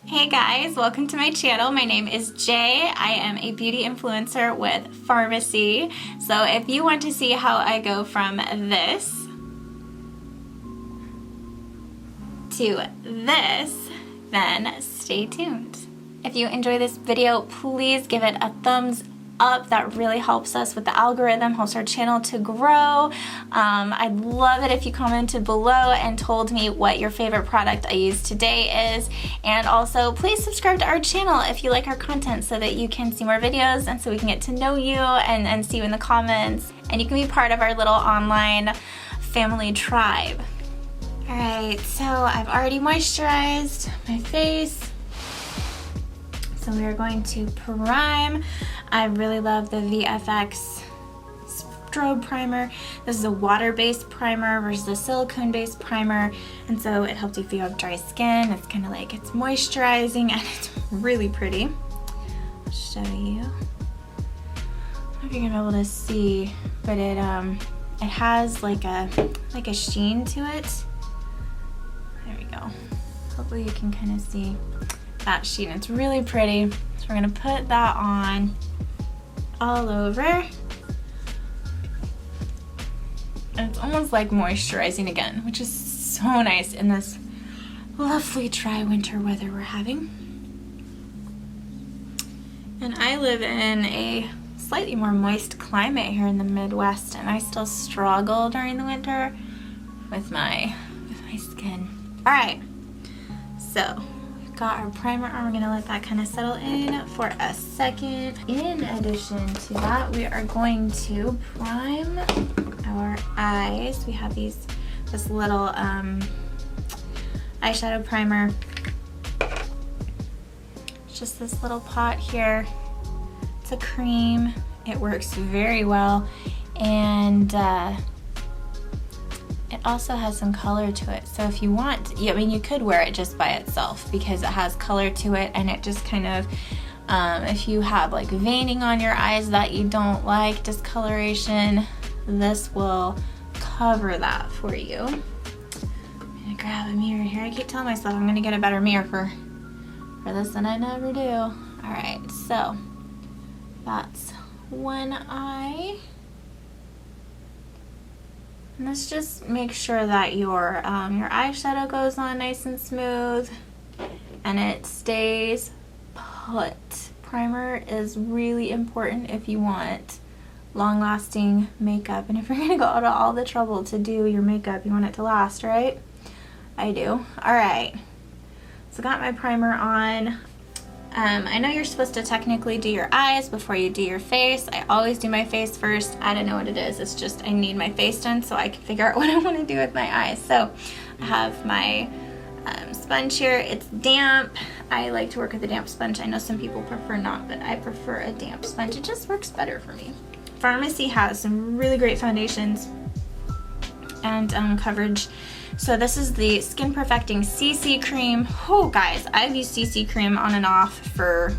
Hey guys, welcome to my channel. My name is Jay. I am a beauty influencer with Farmasi. So if you want to see how I go from this to this, then stay tuned. If you enjoy this video, please give it a thumbs up. That really helps us with the algorithm, helps our channel to grow. I'd love it if you commented below and told me what your favorite product I used today is. And also, please subscribe to our channel if you like our content so that you can see more videos and so we can get to know you and see you in the comments. And you can be part of our little online family tribe. Alright, so I've already moisturized my face. So we are going to prime. I really love the VFX strobe primer. This is a water-based primer versus a silicone-based primer, and so it helps you if you have dry skin. It's kind of like it's moisturizing and it's really pretty. I'll show you. I don't know if you're gonna be able to see, but it has like a sheen to it. There we go. Hopefully you can kind of see that sheen. It's really pretty. So we're gonna put that on all over. And it's almost like moisturizing again, which is so nice in this lovely dry winter weather we're having. And I live in a slightly more moist climate here in the Midwest, and I still struggle during the winter with my skin. All right, so got our primer on. We're gonna let that kind of settle in for a second. In addition to that, we are going to prime our eyes. We have this little eyeshadow primer. It's just this little pot here. It's a cream. It works very well, and it also has some color to it. So if you want, I mean, you could wear it just by itself because it has color to it, and it just kind of, if you have like veining on your eyes that you don't like, discoloration, this will cover that for you. I'm gonna grab a mirror here. I keep telling myself I'm gonna get a better mirror for this, and I never do. All right, so that's one eye. And let's just make sure that your eyeshadow goes on nice and smooth and it stays put. Primer is really important if you want long-lasting makeup, and if you're gonna go to all the trouble to do your makeup, you want it to last, right? I do. All right, so got my primer on. I know you're supposed to technically do your eyes before you do your face. I always do my face first. I don't know what it is. It's just I need my face done so I can figure out what I want to do with my eyes. So I have my sponge here. It's damp. I like to work with a damp sponge. I know some people prefer not, but I prefer a damp sponge. It just works better for me. Farmasi has some really great foundations and coverage. So this is the Skin Perfecting CC Cream. Oh guys, I've used CC Cream on and off for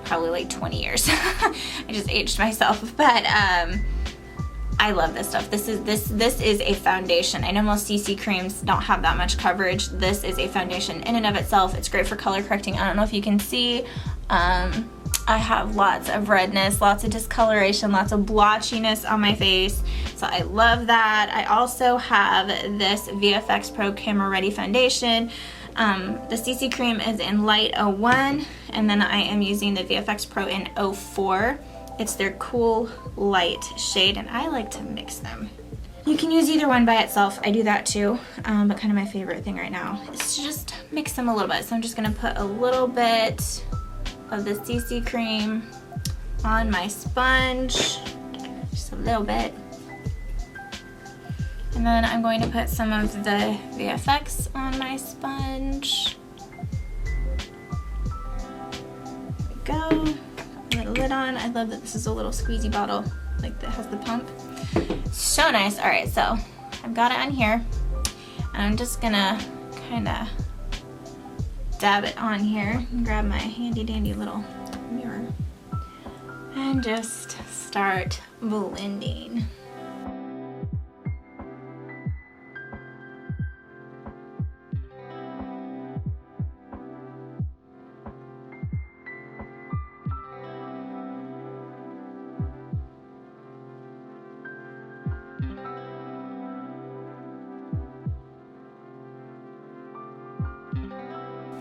probably like 20 years. I just aged myself, but I love this stuff. This is a foundation. I know most CC creams don't have that much coverage. This is a foundation in and of itself. It's great for color correcting. I don't know if you can see. I have lots of redness, lots of discoloration, lots of blotchiness on my face, so I love that. I also have this VFX Pro Camera Ready Foundation. The CC Cream is in Light 01, and then I am using the VFX Pro in 04. It's their Cool Light shade, and I like to mix them. You can use either one by itself. I do that too, but kind of my favorite thing right now is to just mix them a little bit. So I'm just gonna put a little bit of the CC cream on my sponge, just a little bit. And then I'm going to put some of the VFX on my sponge. There we go. Put a lid on. I love that this is a little squeezy bottle, like that has the pump. So nice. All right, so I've got it on here, and I'm just gonna kind of dab it on here and grab my handy dandy little mirror and just start blending.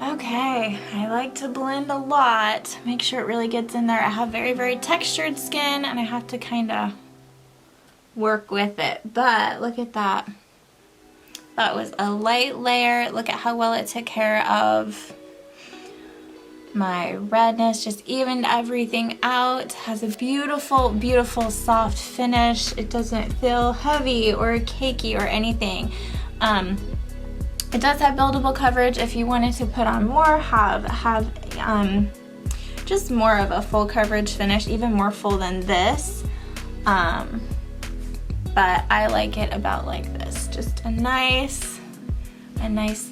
Okay, I like to blend a lot, make sure it really gets in there. I have very, very textured skin and I have to kind of work with it, but look at that. That was a light layer. Look at how well it took care of my redness, just evened everything out. Has a beautiful, beautiful soft finish. It doesn't feel heavy or cakey or anything. It does have buildable coverage if you wanted to put on more, have just more of a full coverage finish, even more full than this. But I like it about like this, just a nice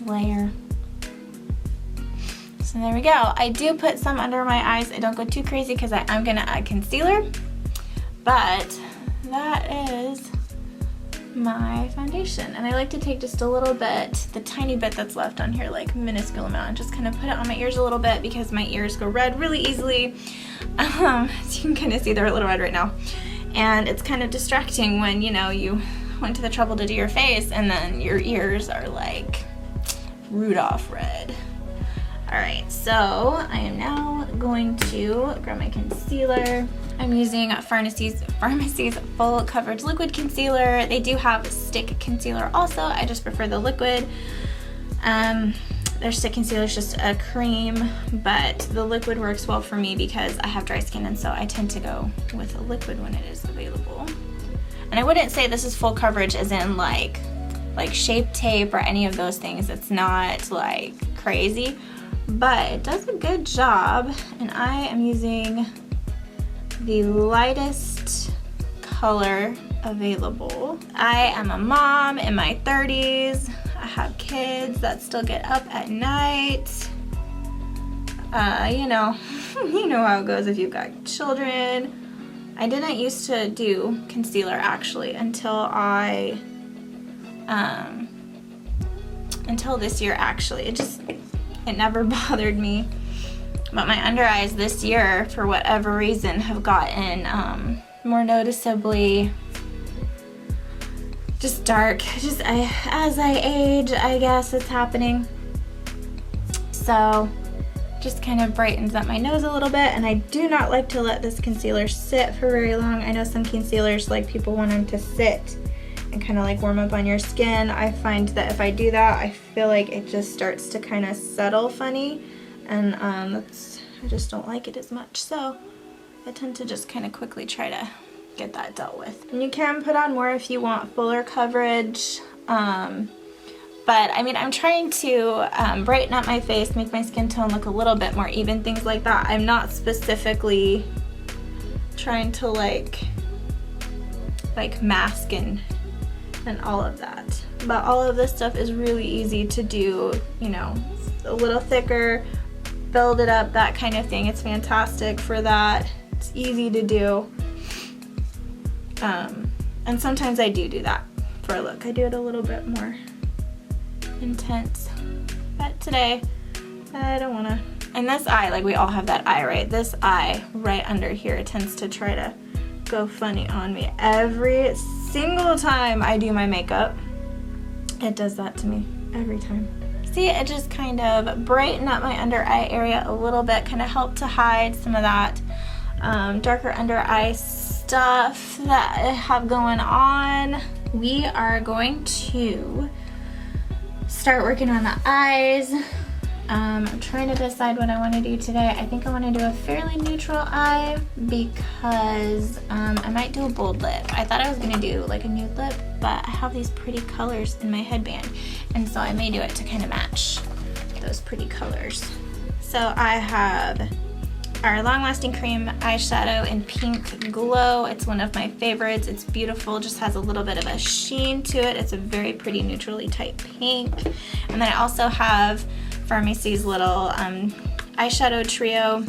layer. So there we go. I do put some under my eyes. I don't go too crazy because I'm gonna add concealer, but that is my foundation. And I like to take just a little bit, the tiny bit that's left on here, like minuscule amount, and just kind of put it on my ears a little bit because my ears go red really easily. So you can kind of see they're a little red right now. And it's kind of distracting when, you know, you went to the trouble to do your face and then your ears are like Rudolph red. Alright, so I am now going to grab my concealer. I'm using Farmasi's full coverage liquid concealer. They do have stick concealer also. I just prefer the liquid. Their stick concealer is just a cream, but the liquid works well for me because I have dry skin, and so I tend to go with a liquid when it is available. And I wouldn't say this is full coverage as in like Shape Tape or any of those things. It's not like crazy, but it does a good job. And I am using the lightest color available. I am a mom in my 30s. I have kids that still get up at night. You know how it goes if you've got children. I didn't used to do concealer actually until until this year actually. It never bothered me. But my under eyes this year, for whatever reason, have gotten more noticeably just dark. As I age, I guess it's happening. So just kind of brightens up my nose a little bit, and I do not like to let this concealer sit for very long. I know some concealers, like, people want them to sit and kind of like warm up on your skin. I find that if I do that, I feel like it just starts to kind of settle funny, and I just don't like it as much. So I tend to just kind of quickly try to get that dealt with. And you can put on more if you want fuller coverage. But I mean, I'm trying to brighten up my face, make my skin tone look a little bit more even, things like that. I'm not specifically trying to like mask and all of that. But all of this stuff is really easy to do, you know, a little thicker, build it up, that kind of thing. It's fantastic for that. It's easy to do. And sometimes I do that for a look. I do it a little bit more intense. But today, I don't wanna. And this eye, like, we all have that eye, right? This eye right under here tends to try to go funny on me every single time I do my makeup. It does that to me every time. See, it just kind of brightened up my under eye area a little bit, kind of helped to hide some of that darker under eye stuff that I have going on. We are going to start working on the eyes. I'm trying to decide what I want to do today. I think I want to do a fairly neutral eye because I might do a bold lip. I thought I was going to do like a nude lip, but I have these pretty colors in my headband, and so I may do it to kind of match those pretty colors. So I have our Long Lasting Cream eyeshadow in Pink Glow. It's one of my favorites. It's beautiful, just has a little bit of a sheen to it. It's a very pretty neutrally tight pink. And then I also have Farmasi's little eyeshadow trio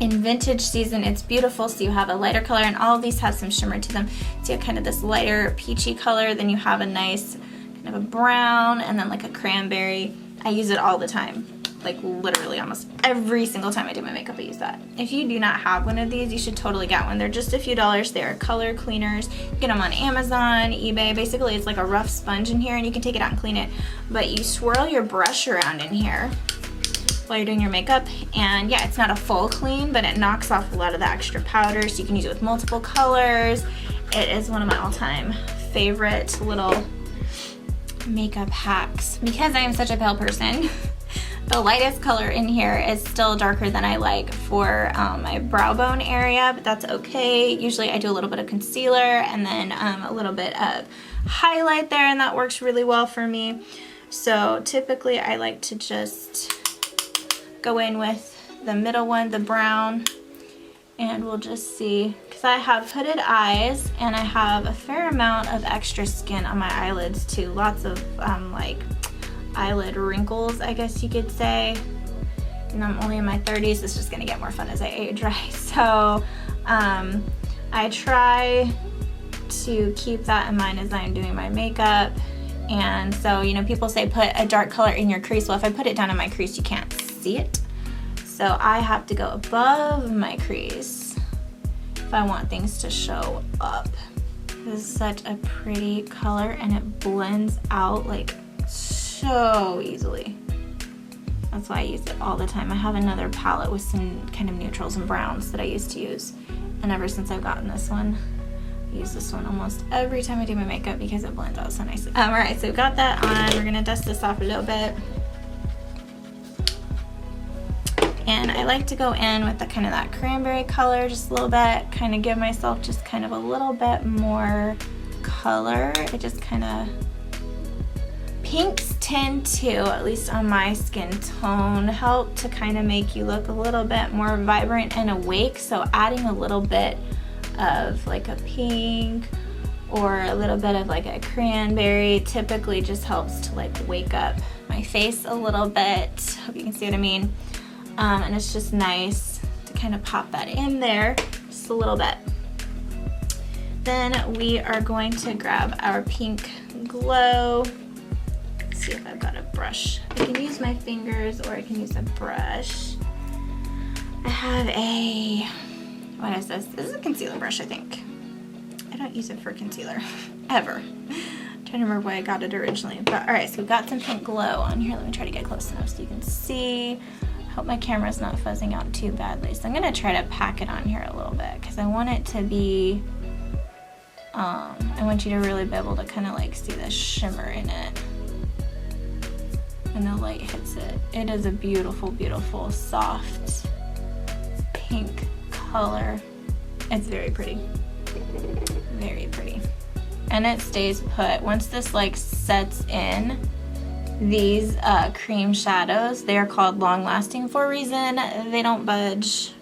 in Vintage Season. It's beautiful, so you have a lighter color, and all of these have some shimmer to them. So you have kind of this lighter peachy color, then you have a nice kind of a brown, and then like a cranberry. I use it all the time. like literally almost every single time I do my makeup I use that. If you do not have one of these, you should totally get one. They're just a few dollars. They are color cleaners. You get them on Amazon, eBay. Basically it's like a rough sponge in here and you can take it out and clean it. But you swirl your brush around in here while you're doing your makeup, and yeah, it's not a full clean, but it knocks off a lot of the extra powder, so you can use it with multiple colors. It is one of my all-time favorite little makeup hacks. Because I am such a pale person, the lightest color in here is still darker than I like for my brow bone area, but that's okay. Usually I do a little bit of concealer and then a little bit of highlight there, and that works really well for me. So typically I like to just go in with the middle one, the brown, and we'll just see, because I have hooded eyes and I have a fair amount of extra skin on my eyelids too. Lots of like eyelid wrinkles, I guess you could say. And I'm only in my 30s. It's just gonna get more fun as I age, right? So I try to keep that in mind as I'm doing my makeup. And so, you know, people say put a dark color in your crease. Well, if I put it down in my crease, you can't see it. So I have to go above my crease if I want things to show up. This is such a pretty color and it blends out like so easily. That's why I use it all the time. I have another palette with some kind of neutrals and browns that I used to use. And ever since I've gotten this one, I use this one almost every time I do my makeup because it blends out so nicely. All right, so we've got that on. We're gonna dust this off a little bit. And I like to go in with the kind of that cranberry color just a little bit, kind of give myself just kind of a little bit more color. It just kind of, pinks tend to, at least on my skin tone, help to kind of make you look a little bit more vibrant and awake. So adding a little bit of like a pink or a little bit of like a cranberry typically just helps to like wake up my face a little bit. Hope you can see what I mean. And it's just nice to kind of pop that in there just a little bit. Then we are going to grab our pink glow. Let's see if I've got a brush. I can use my fingers or I can use a brush. I have a, what is this? This is a concealer brush, I think. I don't use it for concealer, ever. I'm trying to remember why I got it originally. But all right, so we've got some pink glow on here. Let me try to get close enough so you can see. Hope my camera's not fuzzing out too badly. So I'm gonna try to pack it on here a little bit because I want it to be, I want you to really be able to kind of like see the shimmer in it when the light hits it. It is a beautiful, beautiful, soft pink color. It's very pretty, very pretty. And it stays put. Once this like sets in, these cream shadows, they are called long lasting for a reason. They don't budge.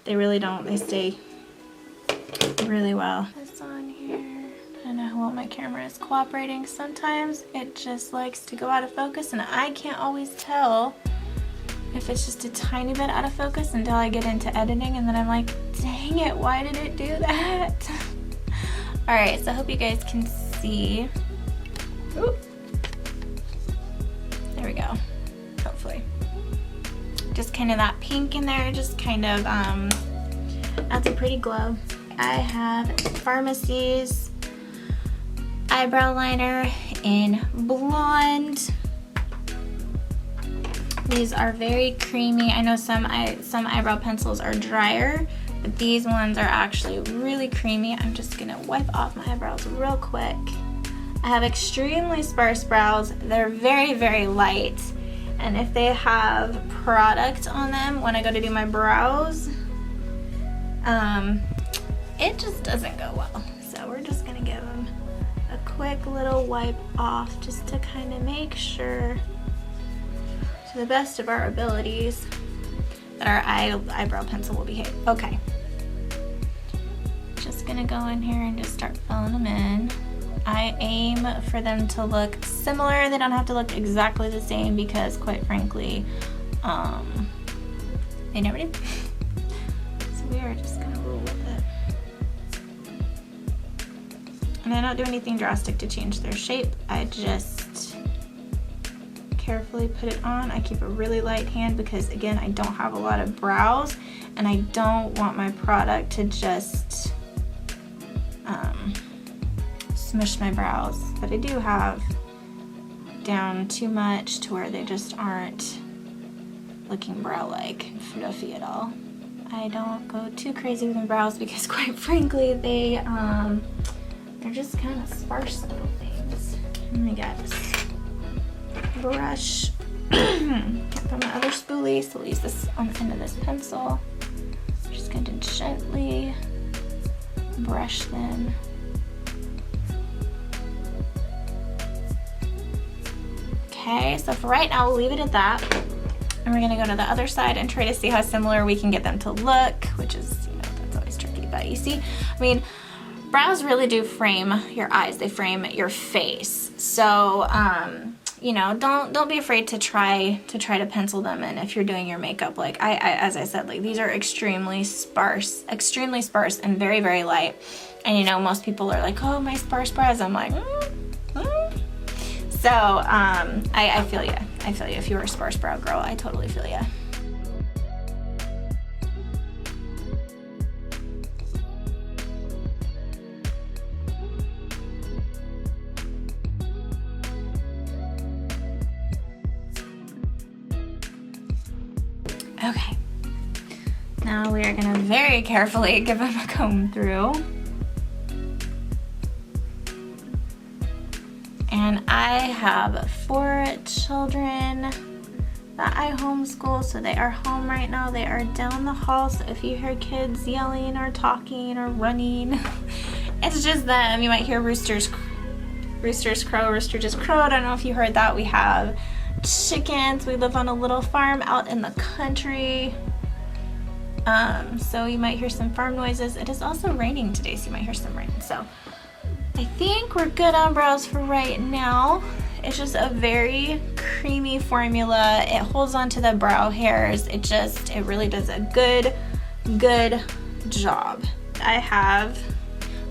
They really don't. They stay really well. This on here. I don't know how well my camera is cooperating. Sometimes it just likes to go out of focus and I can't always tell if it's just a tiny bit out of focus until I get into editing and then I'm like, dang it, why did it do that? All right, so I hope you guys can see. Ooh. There we go, hopefully. Just kind of that pink in there, just kind of adds a pretty glow. I have Farmasi's eyebrow liner in blonde. These are very creamy. I know some eyebrow pencils are drier, but these ones are actually really creamy. I'm just gonna wipe off my eyebrows real quick. I have extremely sparse brows. They're very, very light. And if they have product on them when I go to do my brows, it just doesn't go well. So we're just gonna give them a quick little wipe off just to kind of make sure, to the best of our abilities, that our eyebrow pencil will behave. Okay. Just gonna go in here and just start filling them in. I aim for them to look similar. They don't have to look exactly the same because, quite frankly, they never do. So we are just gonna roll with it. And I don't do anything drastic to change their shape. I just carefully put it on. I keep a really light hand because, again, I don't have a lot of brows and I don't want my product to just smush my brows. But I do have down too much to where they just aren't looking brow-like and fluffy at all. I don't go too crazy with my brows because, quite frankly, they're just kind of sparse little things. And I got this brush from my other spoolie, so we'll use this on the end of this pencil. I'm just going to gently brush them. Okay, so for right now, we'll leave it at that. And we're gonna go to the other side and try to see how similar we can get them to look, which is, you know, that's always tricky. But you see, I mean, brows really do frame your eyes. They frame your face. So, you know, don't be afraid to try to pencil them in if you're doing your makeup. Like as I said, like these are extremely sparse and very, very light. And you know, most people are like, oh, my sparse brows. I'm like, So, I feel you. I feel you. If you're a sparse brow girl, I totally feel you. Okay. Now we are gonna very carefully give them a comb through. And I have 4 children that I homeschool, so they are home right now. They are down the hall, so if you hear kids yelling or talking or running, it's just them. You might hear roosters crow. Rooster just crowed. I don't know if you heard that. We have chickens. We live on a little farm out in the country. So you might hear some farm noises. It is also raining today, so you might hear some rain. So I think we're good on brows for right now. It's just a very creamy formula. It holds on to the brow hairs. It really does a good job. I have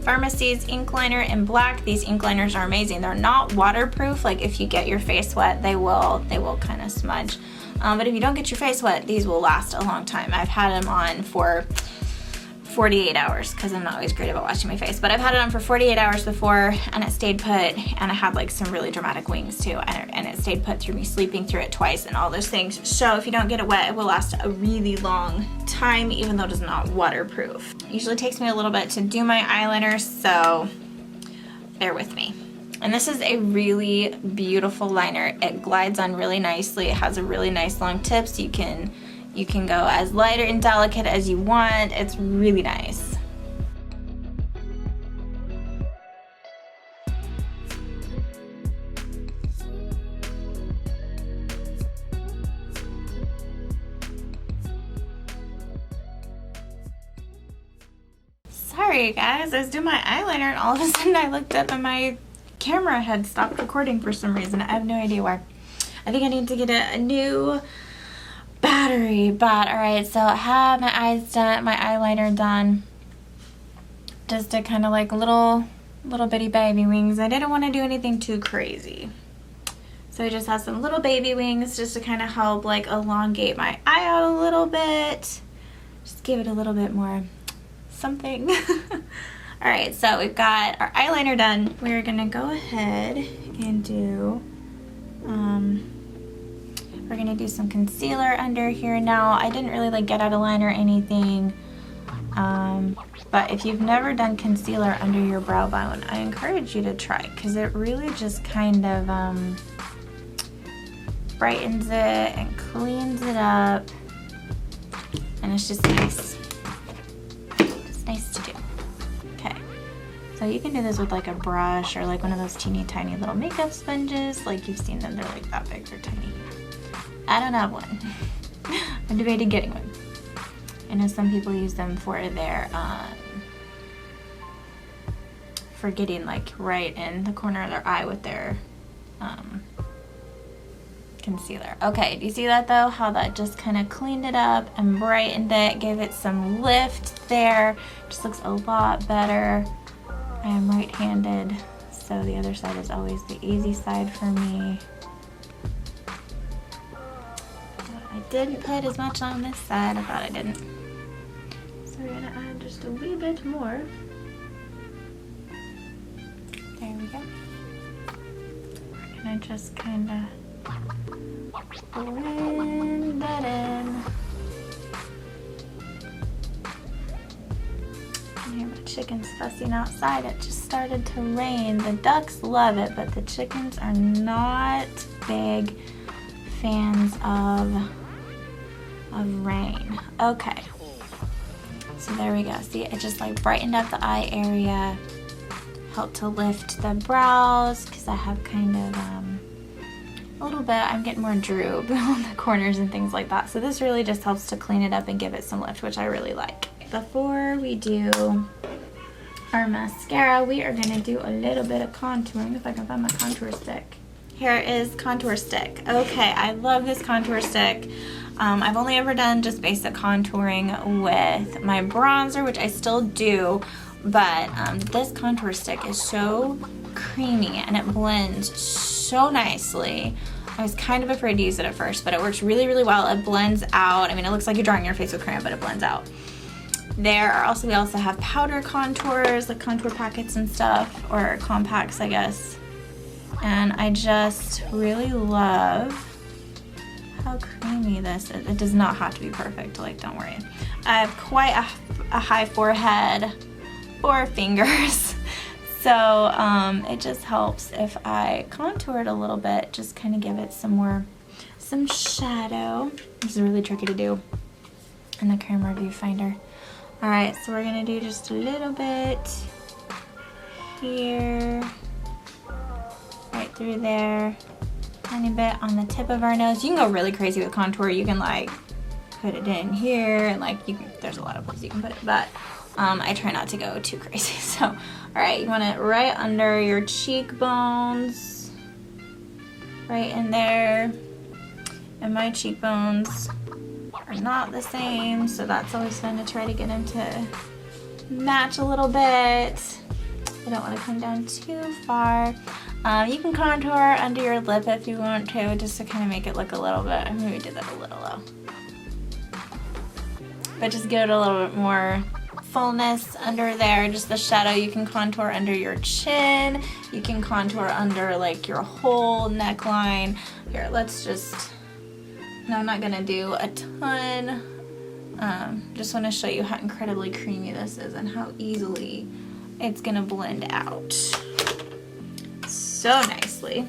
Farmasi's ink liner in black. These ink liners are amazing. They're not waterproof. Like if you get your face wet, they will kind of smudge. But if you don't get your face wet, these will last a long time. I've had them on for 48 hours because I'm not always great about washing my face, but I've had it on for 48 hours before and it stayed put, and I had like some really dramatic wings too, and it stayed put through me sleeping through it twice and all those things. So if you don't get it wet, it will last a really long time, even though it is not waterproof. It usually takes me a little bit to do my eyeliner, so bear with me. And this is a really beautiful liner. It glides on really nicely. It has a really nice long tip, so you can go as light and delicate as you want. It's really nice. Sorry guys, I was doing my eyeliner and all of a sudden I looked up and my camera had stopped recording for some reason. I have no idea why. I think I need to get a new battery. But alright, so I have my eyes done, my eyeliner done. Just a kind of like little bitty baby wings. I didn't want to do anything too crazy. So I just have some little baby wings just to kind of help like elongate my eye out a little bit. Just give it a little bit more something. Alright, so we've got our eyeliner done. We're gonna go ahead and do we're gonna do some concealer under here now. I didn't really like get out a line or anything, but if you've never done concealer under your brow bone, I encourage you to try, because it really just kind of brightens it and cleans it up, and it's just nice. It's nice to do. Okay, so you can do this with like a brush or like one of those teeny tiny little makeup sponges. Like you've seen them, they're like that big, they're tiny. I don't have one. I'm debating getting one. I know some people use them for their for getting like right in the corner of their eye with their concealer. Okay, do you see that though? How that just kind of cleaned it up and brightened it, gave it some lift there. Just looks a lot better. I am right-handed, so the other side is always the easy side for me. I didn't put as much on this side. I thought I didn't. So we're gonna add just a wee bit more. There we go. We're gonna just kind of blend that in. I hear my chickens fussing outside. It just started to rain. The ducks love it, but the chickens are not big fans of rain. Okay, so there we go. See, it just like brightened up the eye area, helped to lift the brows because I have kind of a little bit, I'm getting more droop on the corners and things like that. So this really just helps to clean it up and give it some lift, which I really like. Before we do our mascara, we are gonna do a little bit of contouring, if I can find my contour stick. Here is contour stick. Okay, I love this contour stick. I've only ever done just basic contouring with my bronzer, which I still do, but this contour stick is so creamy and it blends so nicely. I was kind of afraid to use it at first, but it works really, really well. It blends out. I mean, it looks like you're drawing your face with crayon, but it blends out. There are also, we also have powder contours, like contour packets and stuff, or compacts, I guess. And I just really love how creamy this is. It does not have to be perfect, like, don't worry. I have quite a high forehead, 4 fingers. So it just helps if I contour it a little bit, just kind of give it some shadow. This is really tricky to do in the camera viewfinder. All right, so we're gonna do just a little bit here, right through there, tiny bit on the tip of our nose. You can go really crazy with contour. You can like put it in here and like there's a lot of places you can put it, but I try not to go too crazy. So, all right, you want it right under your cheekbones, right in there, and my cheekbones are not the same, so that's always fun to try to get them to match a little bit. I don't want to come down too far. You can contour under your lip if you want to, just to kind of make it look a little bit. I maybe did that a little low, but just give it a little bit more fullness under there. Just the shadow. You can contour under your chin. You can contour under like your whole neckline. Here, let's just. No, I'm not gonna do a ton. Just want to show you how incredibly creamy this is and how easily it's gonna blend out so nicely.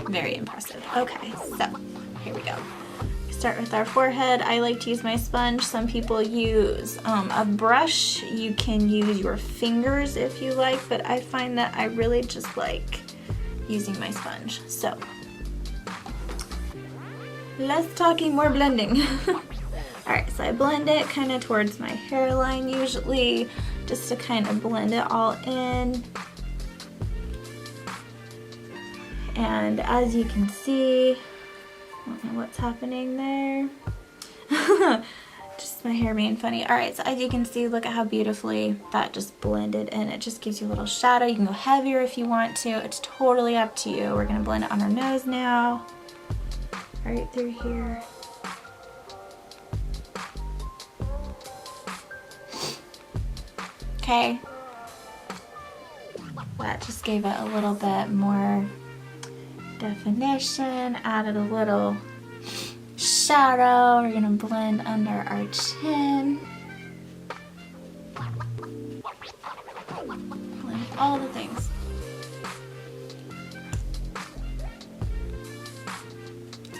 Very impressive. Okay, so here we go. Start with our forehead. I like to use my sponge. Some people use a brush. You can use your fingers if you like, but I find that I really just like using my sponge. So less talking, more blending. All right, so I blend it kind of towards my hairline usually, just to kind of blend it all in. And as you can see, I don't know what's happening there. Just my hair being funny. All right, so as you can see, look at how beautifully that just blended in. It just gives you a little shadow. You can go heavier if you want to. It's totally up to you. We're gonna blend it on our nose now. Right through here. Okay. That just gave it a little bit more definition, added a little shadow. We're gonna blend under our chin. Blend all the things.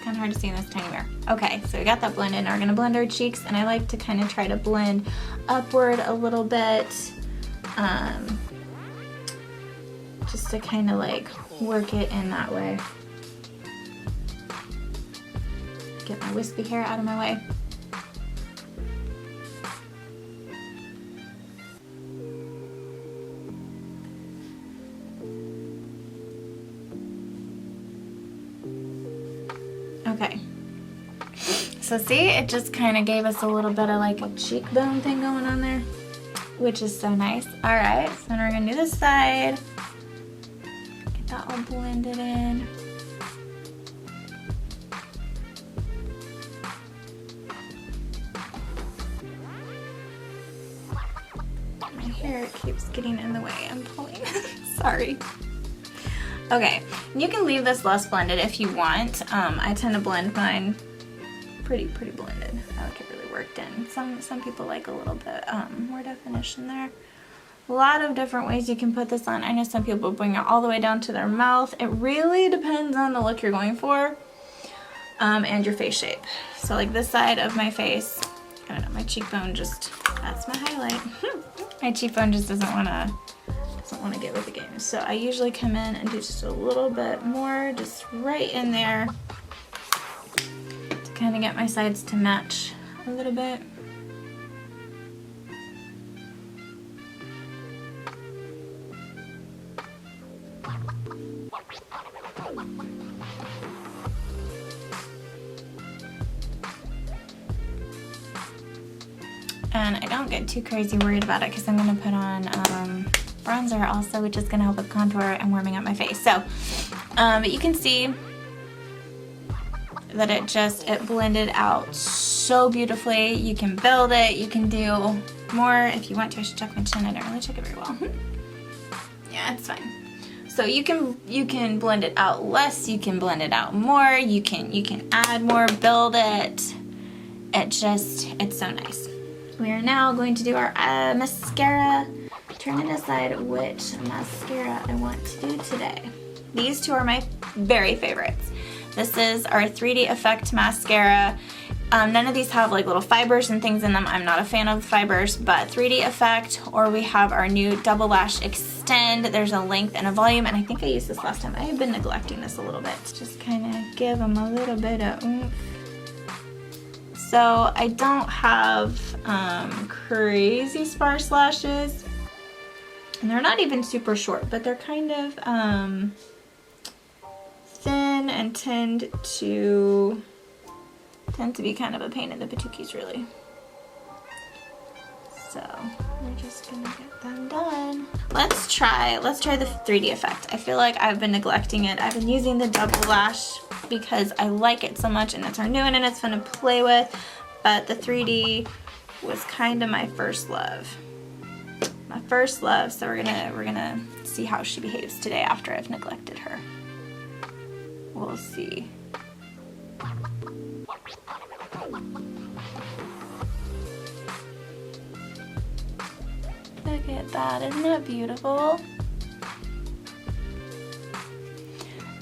Kind of hard to see in this tiny mirror. Okay, so we got that blend in. Now we're gonna blend our cheeks, and I like to kind of try to blend upward a little bit, just to kind of like work it in that way. Get my wispy hair out of my way. Okay, so see, it just kind of gave us a little bit of like a cheekbone thing going on there, which is so nice. All right, so now we're gonna do this side. Get that all blended in. hair keeps getting in the way. I'm pulling. Sorry. Okay, you can leave this less blended if you want. I tend to blend mine pretty blended. I like it really worked in. Some people like a little bit more definition there. A lot of different ways you can put this on. I know some people bring it all the way down to their mouth. It really depends on the look you're going for and your face shape. So like this side of my face, I don't know, my cheekbone just, that's my highlight. My cheekbone just doesn't want to get with the game. So I usually come in and do just a little bit more, just right in there to kind of get my sides to match a little bit. And I don't get too crazy worried about it because I'm going to put on bronzer also, which is going to help with contour and warming up my face. So, but you can see that it blended out so beautifully. You can build it, you can do more if you want to. I should check my chin. I don't really check it very well. Yeah, it's fine. So you can blend it out less, you can blend it out more, you can add more, build it. It's so nice. We are now going to do our mascara. Turn to decide which mascara I want to do today. These two are my very favorites. This is our 3D Effect mascara. None of these have like little fibers and things in them. I'm not a fan of the fibers, but 3D Effect, or we have our new Double Lash Extend. There's a length and a volume, and I think I used this last time. I have been neglecting this a little bit. Just kind of give them a little bit of oomph. So I don't have crazy sparse lashes, and they're not even super short, but they're kind of thin and tend to be kind of a pain in the patookies, really. So we're just gonna get them done. Let's try the 3D Effect. I feel like I've been neglecting it. I've been using the Double Lash because I like it so much and it's our new one and it's fun to play with, but the 3D was kind of my first love. So we're gonna see how she behaves today after I've neglected her. We'll see. Look at that, isn't that beautiful?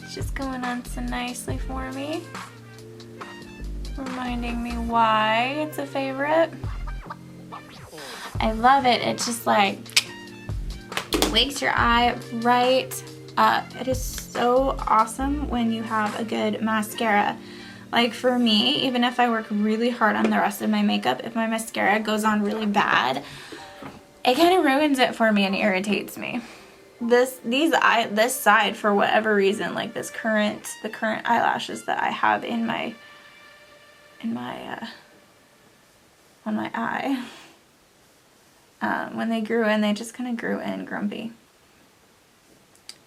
It's just going on so nicely for me. Reminding me why it's a favorite. I love it. It's just like wakes your eye right up. It is so awesome when you have a good mascara. Like for me, even if I work really hard on the rest of my makeup, if my mascara goes on really bad, it kind of ruins it for me and irritates me. This side, for whatever reason, like the current eyelashes that I have on my eye, when they grew in, they just kind of grew in grumpy.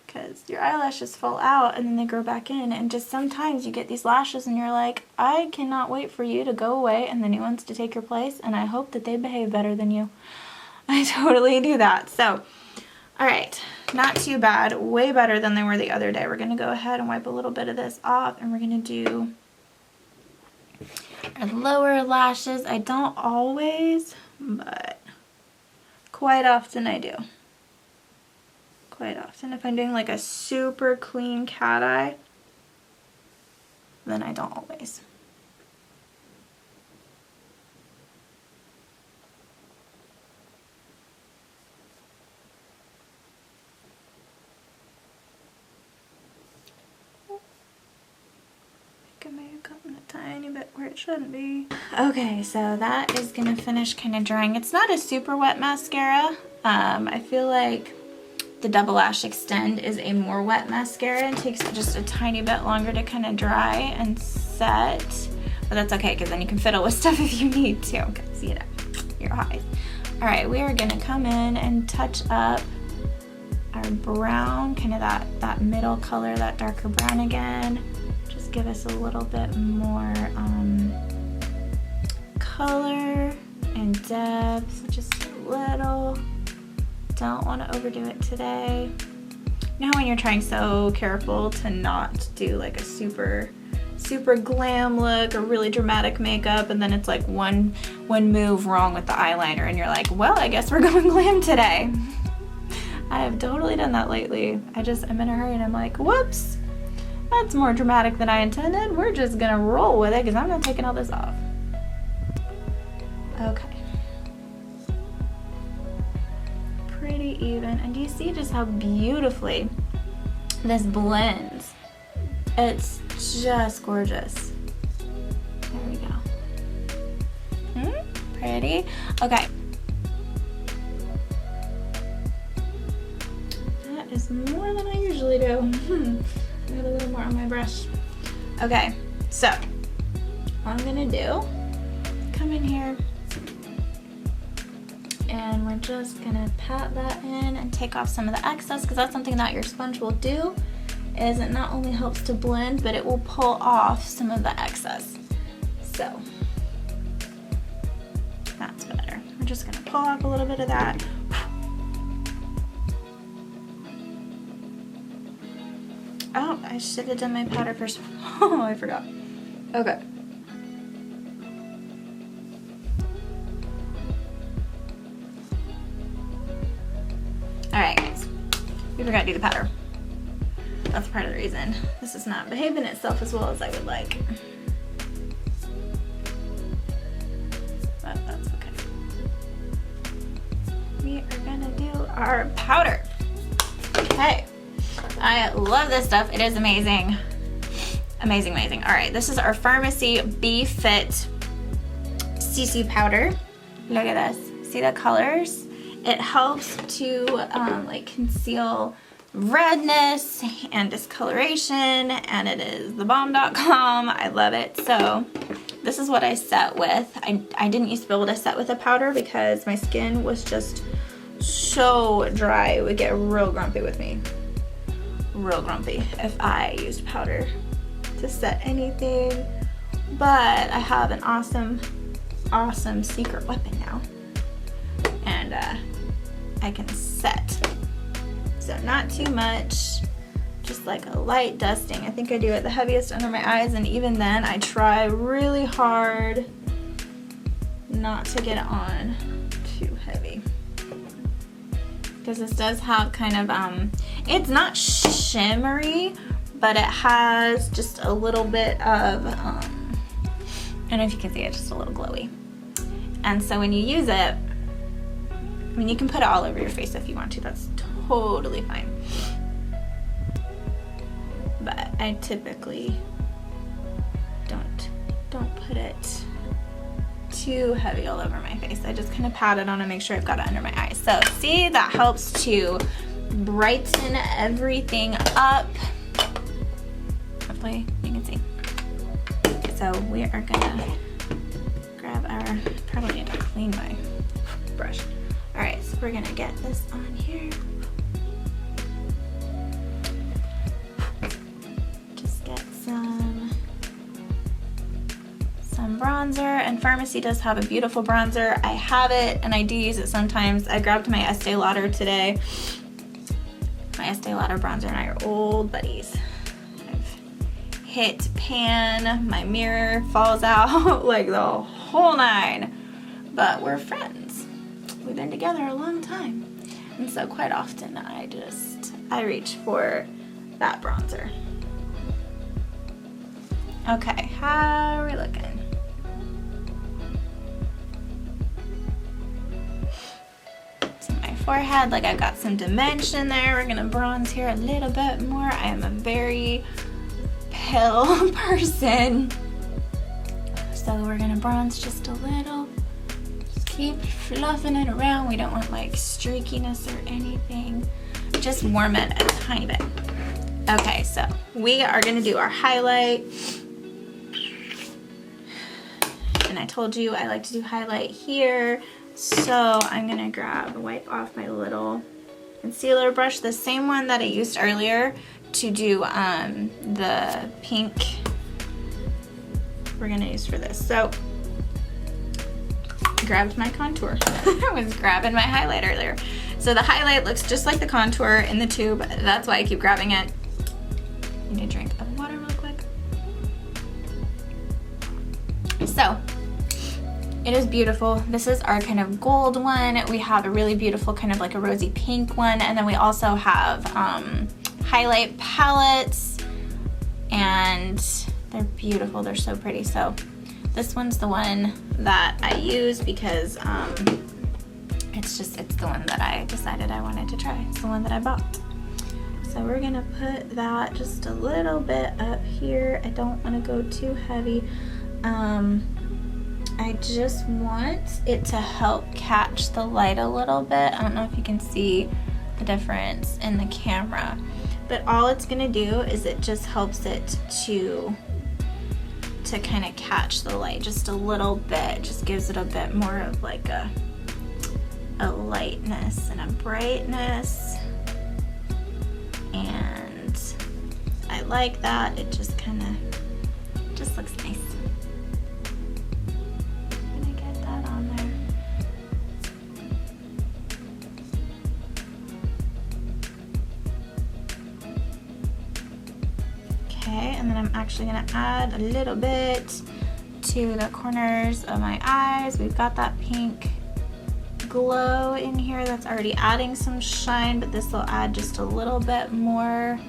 Because your eyelashes fall out and then they grow back in, and just sometimes you get these lashes and you're like, I cannot wait for you to go away and the new ones to take your place, and I hope that they behave better than you. I totally do that. So, alright, not too bad, way better than they were the other day. We're going to go ahead and wipe a little bit of this off, and we're going to do our lower lashes. I don't always, but quite often I do. Quite often. If I'm doing like a super clean cat eye, then I don't always. I may have gotten a tiny bit where it shouldn't be. Okay, so that is gonna finish kind of drying. It's not a super wet mascara. I feel like the Double Lash Extend is a more wet mascara and takes just a tiny bit longer to kind of dry and set. But that's okay, because then you can fiddle with stuff if you need to, because you know, your eyes. Alright, we are gonna come in and touch up our brown, kind of that middle color, that darker brown again. Just give us a little bit more color and depth, just a little don't want to overdo it today. You know how when you're trying so careful to not do like a super glam look or really dramatic makeup, and then it's like one move wrong with the eyeliner and you're like, well, I guess we're going glam today. I have totally done that lately. I'm in a hurry and I'm like, whoops, that's more dramatic than I intended. We're just gonna roll with it because I'm not taking all this off. Okay. Pretty even. And do you see just how beautifully this blends? It's just gorgeous. There we go. Pretty. Okay. That is more than I usually do. I got a little more on my brush. Okay, so what I'm gonna do, come in here and we're just gonna pat that in and take off some of the excess, because that's something that your sponge will do, is it not only helps to blend, but it will pull off some of the excess. So that's better. We're just gonna pull off a little bit of that. Oh, I should have done my powder first. Oh, I forgot. Okay. Alright guys, we forgot to do the powder. That's part of the reason this is not behaving itself as well as I would like. But that's okay. We are gonna do our powder. Okay. I love this stuff. It is amazing. Amazing, amazing. All right, this is our Farmasi Be Fit CC powder. Look at this. See the colors? It helps to like conceal redness and discoloration, and it is thebomb.com. I love it. So this is what I set with. I didn't used to be able to set with a powder because my skin was just so dry. It would get real grumpy with me. Real grumpy if I used powder to set anything, but I have an awesome secret weapon now, and I can set, so not too much, just like a light dusting. I think I do it the heaviest under my eyes, and even then I try really hard not to get it on too heavy, because this does have kind of it's not shimmery, but it has just a little bit of I don't know if you can see it, just a little glowy. And so when you use it, I mean, you can put it all over your face if you want to, that's totally fine, but I typically don't put it too heavy all over my face. I just kind of pat it on and make sure I've got it under my eyes. So see, that helps to brighten everything up. Hopefully you can see. So we are gonna grab our, probably need to clean my brush. All right, so we're gonna get this on here. Just get some bronzer, and Farmasi does have a beautiful bronzer. I have it and I do use it sometimes. I grabbed my Estee Lauder today. My Estee Lauder bronzer and I are old buddies. I've hit pan, my mirror falls out, like the whole nine, but we're friends. We've been together a long time, and so quite often I reach for that bronzer. Okay, how are we looking? Forehead, like I've got some dimension there. We're gonna bronze here a little bit more. I am a very pale person, so we're gonna bronze just a little. Just keep fluffing it around. We don't want like streakiness or anything. Just warm it a tiny bit. Okay, so we are gonna do our highlight, and I told you I like to do highlight here. So I'm gonna wipe off my little concealer brush, the same one that I used earlier to do the pink we're gonna use for this. So I grabbed my contour. I was grabbing my highlight earlier. So the highlight looks just like the contour in the tube. That's why I keep grabbing it. I need a drink of water real quick. So, it is beautiful. This is our kind of gold one. We have a really beautiful kind of like a rosy pink one. And then we also have highlight palettes. And they're beautiful. They're so pretty. So this one's the one that I use because it's the one that I decided I wanted to try. It's the one that I bought. So we're gonna put that just a little bit up here. I don't want to go too heavy. I just want it to help catch the light a little bit. I don't know if you can see the difference in the camera, but all it's gonna do is it just helps it to kind of catch the light just a little bit. Just gives it a bit more of like a lightness and a brightness, and I like that. It just kind of just looks nice. I'm gonna get that on there. Okay, and then I'm actually gonna add a little bit to the corners of my eyes. We've got that pink glow in here that's already adding some shine, but this will add just a little bit more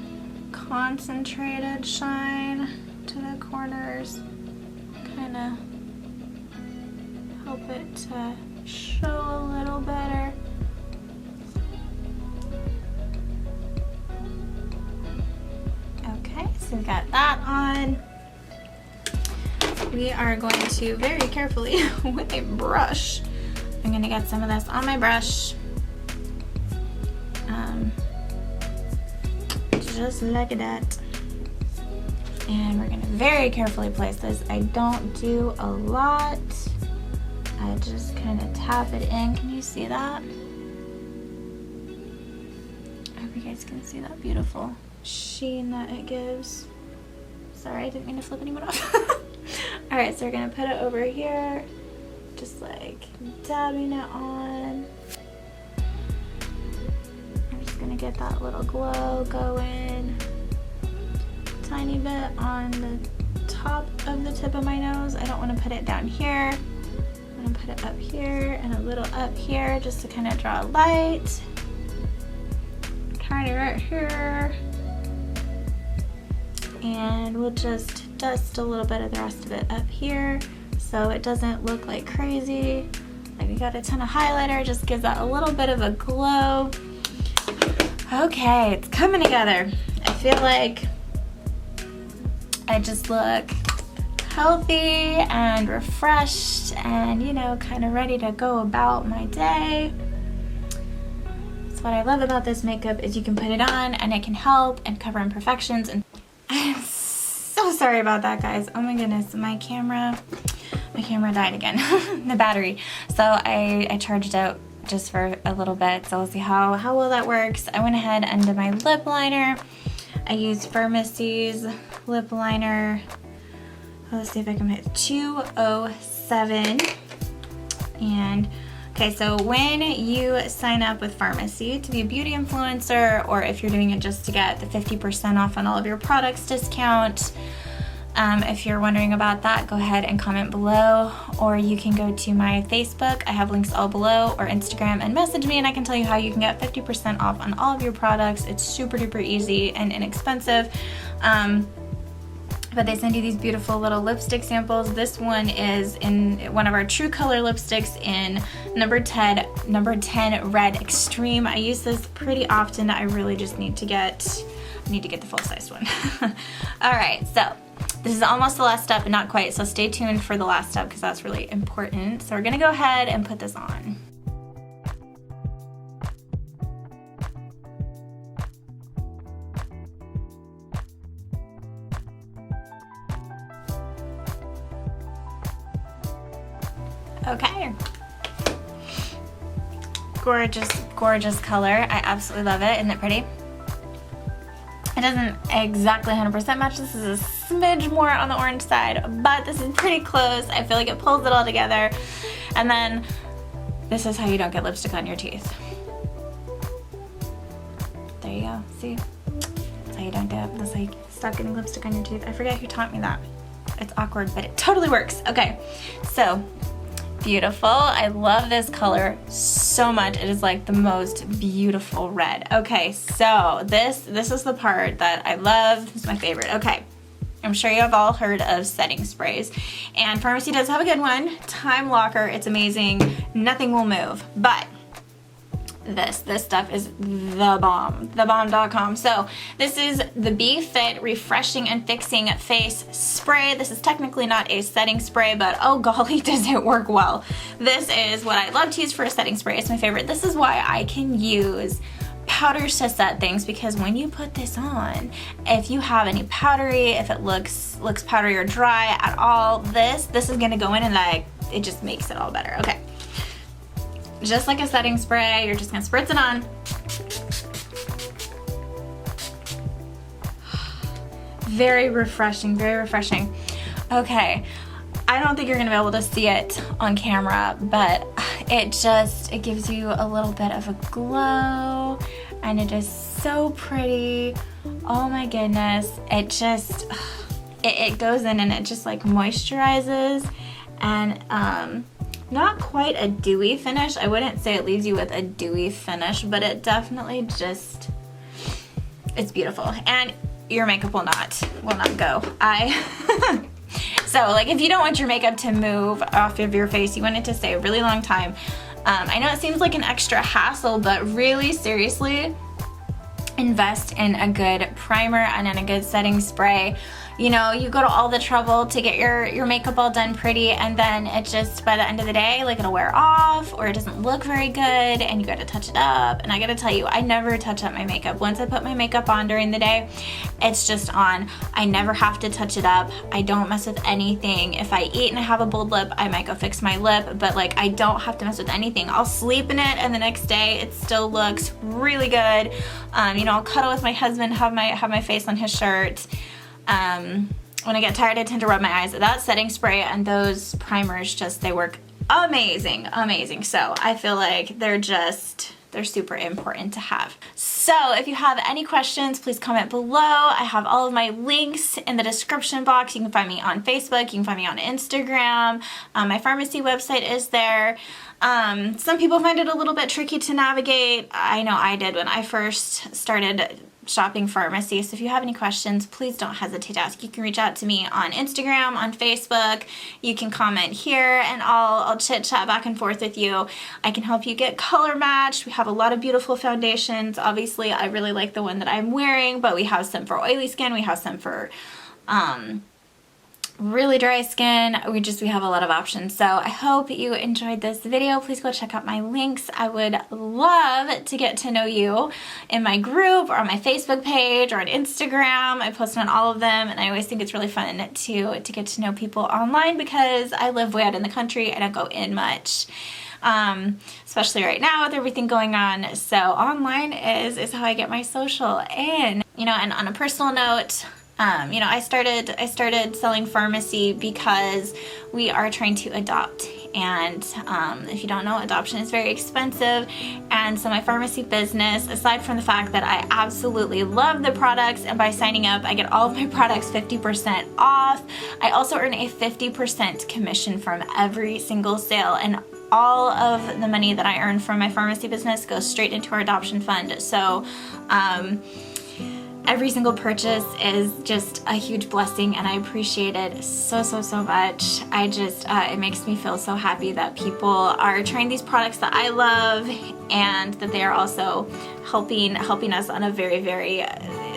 concentrated shine to the corners, kind of help it to show a little better. Okay, so we got that on. We are going to very carefully with a brush, I'm gonna get some of this on my brush, just like that. And we're gonna very carefully place this. I don't do a lot. I just kind of tap it in. Can you see that? I hope you guys can see that beautiful sheen that it gives. Sorry, I didn't mean to flip anyone off. All right, so we're gonna put it over here. Just like dabbing it on. I'm just gonna get that little glow going. Tiny bit on the top of the tip of my nose. I don't want to put it down here. I'm gonna put it up here and a little up here just to kind of draw light. Tiny right here. And we'll just dust a little bit of the rest of it up here, so it doesn't look like crazy. Like we got a ton of highlighter, just gives that a little bit of a glow. Okay, it's coming together. I feel like I just look healthy and refreshed and, you know, kind of ready to go about my day. So what I love about this makeup is you can put it on and it can help and cover imperfections. And I'm so sorry about that, guys. Oh my goodness, my camera died again, the battery. So I charged out just for a little bit, so we'll see how well that works. I went ahead and did my lip liner. I used Farmasi's lip liner. Let's see if I can hit 207. And okay, so when you sign up with Farmasi to be a beauty influencer, or if you're doing it just to get the 50% off on all of your products discount, if you're wondering about that, go ahead and comment below, or you can go to my Facebook. I have links all below, or Instagram, and message me and I can tell you how you can get 50% off on all of your products. It's super duper easy and inexpensive. But they send you these beautiful little lipstick samples. This one is in one of our True Color lipsticks in number 10 Red Extreme. I use this pretty often. I really just need to get the full-sized one. All right, so this is almost the last step, but not quite, so stay tuned for the last step because that's really important. So we're gonna go ahead and put this on. Okay. Gorgeous, gorgeous color. I absolutely love it. Isn't it pretty? It doesn't exactly 100% match. This is a smidge more on the orange side, but this is pretty close. I feel like it pulls it all together. And then this is how you don't get lipstick on your teeth. There you go. See? That's how you don't do it. That's like stop getting lipstick on your tooth. I forget who taught me that. It's awkward, but it totally works. Okay, so beautiful. I love this color so much. It is like the most beautiful red. Okay, so this is the part that I love. It's my favorite. Okay, I'm sure you have all heard of setting sprays, and Farmasi does have a good one. Time Locker. It's amazing. Nothing will move, but this stuff is the bomb, thebomb.com. So this is the Be Fit Refreshing and Fixing Face Spray. This is technically not a setting spray, but oh golly, does it work well. This is what I love to use for a setting spray. It's my favorite. This is why I can use powders to set things, because when you put this on, if you have any powdery, if it looks powdery or dry at all, this is gonna go in and like, it just makes it all better. Okay. Just like a setting spray, you're just gonna spritz it on. Very refreshing, very refreshing. Okay, I don't think you're gonna be able to see it on camera, but it gives you a little bit of a glow, and it is so pretty. Oh my goodness, it goes in and it just like moisturizes, and not quite a dewy finish. I wouldn't say it leaves you with a dewy finish, but it definitely just, it's beautiful. And your makeup will not go. So like if you don't want your makeup to move off of your face, you want it to stay a really long time. I know it seems like an extra hassle, but really seriously, invest in a good primer and in a good setting spray. You know, you go to all the trouble to get your makeup all done pretty, and then it just, by the end of the day, like it'll wear off or it doesn't look very good and you gotta touch it up. And I gotta tell you, I never touch up my makeup. Once I put my makeup on during the day, it's just on. I never have to touch it up. I don't mess with anything. If I eat and I have a bold lip, I might go fix my lip, but like I don't have to mess with anything. I'll sleep in it and the next day it still looks really good. You know, I'll cuddle with my husband, have my face on his shirt. When I get tired, I tend to rub my eyes. That setting spray and those primers they work amazing, amazing. So I feel like they're super important to have. So if you have any questions, please comment below. I have all of my links in the description box. You can find me on Facebook, you can find me on Instagram. My Farmasi website is there. Some people find it a little bit tricky to navigate. I know I did when I first started shopping Farmasi. So if you have any questions, please don't hesitate to ask. You can reach out to me on Instagram, on Facebook. You can comment here and I'll chit chat back and forth with you. I can help you get color matched. We have a lot of beautiful foundations. Obviously, I really like the one that I'm wearing, but we have some for oily skin. We have some for really dry skin. We have a lot of options. So I hope you enjoyed this video. Please go check out my links. I would love to get to know you in my group or on my Facebook page or on Instagram. I post on all of them, and I always think it's really fun to get to know people online, because I live way out in the country. I don't go in much. Especially right now with everything going on. So online is how I get my social in. You know, and on a personal note, you know, I started selling Farmasi because we are trying to adopt, and if you don't know, adoption is very expensive. And so my Farmasi business, aside from the fact that I absolutely love the products, and by signing up I get all of my products 50% off, I also earn a 50% commission from every single sale, and all of the money that I earn from my Farmasi business goes straight into our adoption fund. So every single purchase is just a huge blessing, and I appreciate it so much. It makes me feel so happy that people are trying these products that I love, and that they are also helping us on a very, very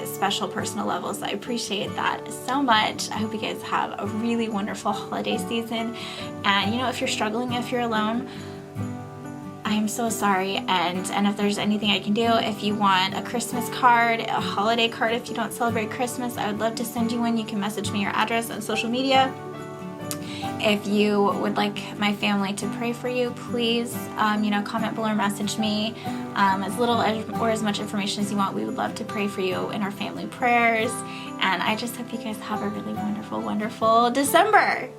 special personal level. So I appreciate that so much. I hope you guys have a really wonderful holiday season. And you know, if you're struggling, if you're alone, I'm so sorry, and if there's anything I can do, if you want a Christmas card, a holiday card if you don't celebrate Christmas, I would love to send you one. You can message me your address on social media. If you would like my family to pray for you, please, you know, comment below or message me. As little or as much information as you want, we would love to pray for you in our family prayers. And I just hope you guys have a really wonderful, wonderful December.